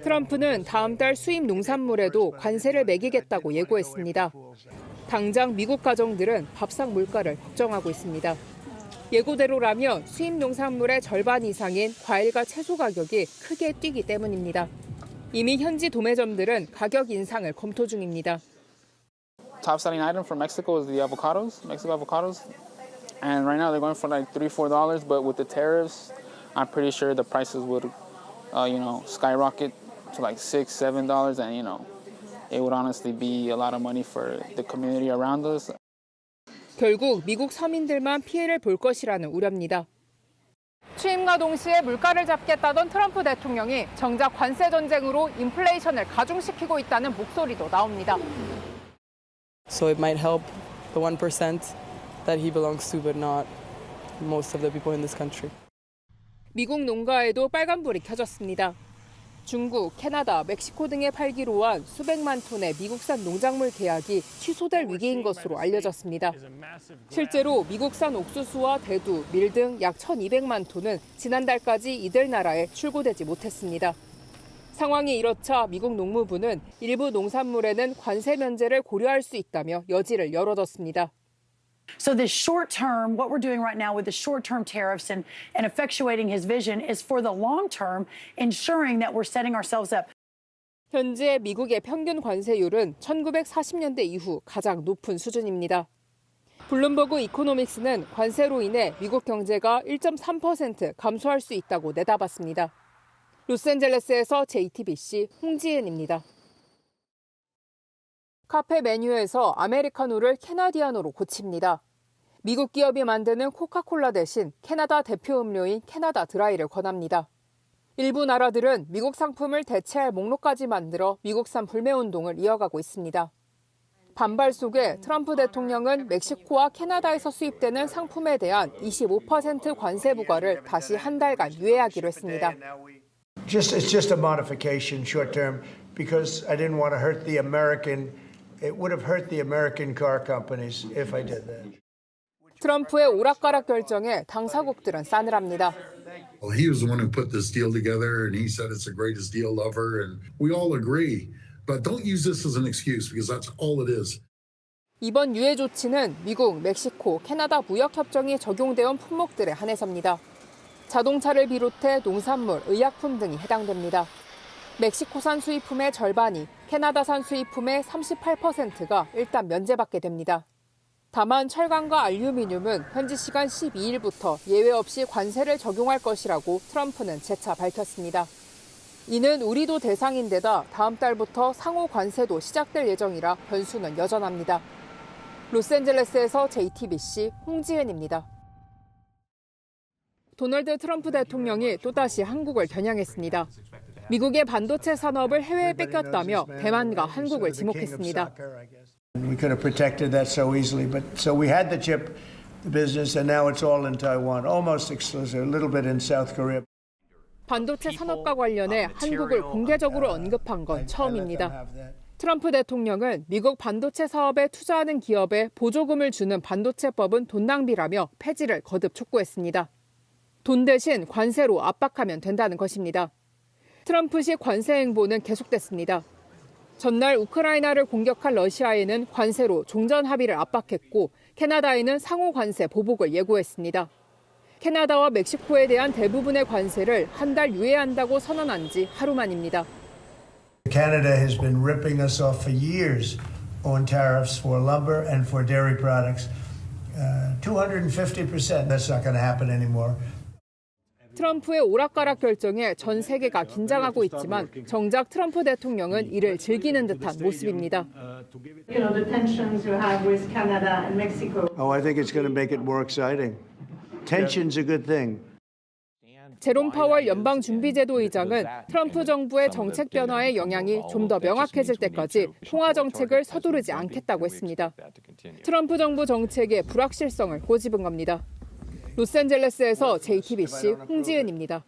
트럼프는 다음 달 수입 농산물에도 관세를 매기겠다고 예고했습니다. 당장 미국 가정들은 밥상 물가를 걱정하고 있습니다. 예고대로라면 수입 농산물의 절반 이상인 과일과 채소 가격이 크게 뛰기 때문입니다. 이미 현지 도매점들은 가격 인상을 검토 중입니다. Top selling item from Mexico is the avocados, Mexico avocados. And right now they're going for like $3-4, but with the tariffs, I'm pretty sure the prices would, skyrocket to like $6-7, and it would honestly be a lot of money for the community around us. 결국 미국 서민들만 피해를 볼 것이라는 우려입니다. 취임과 동시에 물가를 잡겠다던 트럼프 대통령이 정작 관세 전쟁으로 인플레이션을 가중시키고 있다는 목소리도 나옵니다. So it might help the 1% that he belongs to, but not most of the people in this country. 미국 농가에도 빨간불이 켜졌습니다. 중국, 캐나다, 멕시코 등에 팔기로 한 수백만 톤의 미국산 농작물 계약이 취소될 위기인 것으로 알려졌습니다. 실제로 미국산 옥수수와 대두, 밀 등 약 1,200만 톤은 지난달까지 이들 나라에 출고되지 못했습니다. 상황이 이렇자 미국 농무부는 일부 농산물에는 관세 면제를 고려할 수 있다며 여지를 열어뒀습니다. So the short term, what we're doing right now with the short-term tariffs and effectuating his vision is for the long term, ensuring that we're setting ourselves up. 현재 미국의 평균 관세율은 1940년대 이후 가장 높은 수준입니다. 블룸버그 이코노믹스는 관세로 인해 미국 경제가 1.3% 감소할 수 있다고 내다봤습니다. 로스앤젤레스에서 JTBC 홍지은입니다. 카페 메뉴에서 아메리카노를 캐나디아노로 고칩니다. 미국 기업이 만드는 코카콜라 대신 캐나다 대표 음료인 캐나다 드라이를 권합니다. 일부 나라들은 미국 상품을 대체할 목록까지 만들어 미국산 불매운동을 이어가고 있습니다. 반발 속에 트럼프 대통령은 멕시코와 캐나다에서 수입되는 상품에 대한 25% 관세 부과를 다시 한 달간 유예하기로 했습니다. It's just a modification short term because I didn't want to hurt the American. It would have hurt the American car companies if I did that. 트럼프의 오락가락 결정에 당사국들은 싸늘합니다. Well, he was the one who put this deal together, and he said it's the greatest deal ever, and we all agree. But don't use this as an excuse because that's all it is. 이번 유예 조치는 미국, 멕시코, 캐나다 무역 협정이 적용되어 온 품목들에 한해서입니다. 자동차를 비롯해 농산물, 의약품 등이 해당됩니다. 멕시코산 수입품의 절반이 캐나다산 수입품의 38%가 일단 면제받게 됩니다. 다만 철강과 알루미늄은 현지 시간 12일부터 예외 없이 관세를 적용할 것이라고 트럼프는 재차 밝혔습니다. 이는 우리도 대상인데다 다음 달부터 상호 관세도 시작될 예정이라 변수는 여전합니다. 로스앤젤레스에서 JTBC 홍지은입니다. 도널드 트럼프 대통령이 또다시 한국을 겨냥했습니다. 미국의 반도체 산업을 해외에 뺏겼다며 대만과 한국을 지목했습니다. We could have protected that so easily, but so we had the chip business and now it's all in Taiwan, almost exclusive, a little bit in South Korea. 반도체 산업과 관련해 한국을 공개적으로 언급한 건 처음입니다. 트럼프 대통령은 미국 반도체 사업에 투자하는 기업에 보조금을 주는 반도체법은 돈 낭비라며 폐지를 거듭 촉구했습니다. 돈 대신 관세로 압박하면 된다는 것입니다. 트럼프식 관세 행보는 계속됐습니다. 전날 우크라이나를 공격한 러시아에는 관세로 종전 합의를 압박했고 캐나다에는 상호 관세 보복을 예고했습니다. 캐나다와 멕시코에 대한 대부분의 관세를 한 달 유예한다고 선언한 지 하루 만입니다. Canada has been ripping us off for years on tariffs for lumber and for dairy products. 250%. That's not going to happen anymore. 트럼프의 오락가락 결정에 전 세계가 긴장하고 있지만 정작 트럼프 대통령은 이를 즐기는 듯한 모습입니다. The tensions you have with Canada and Mexico. Oh, I think it's going to make it more exciting. Tension's a good thing. 제롬 파월 연방준비제도 의장은 트럼프 정부의 정책 변화의 영향이 좀 더 명확해질 때까지 통화 정책을 서두르지 않겠다고 했습니다. 트럼프 정부 정책의 불확실성을 꼬집은 겁니다. 로스앤젤레스에서 JTBC 홍지은입니다.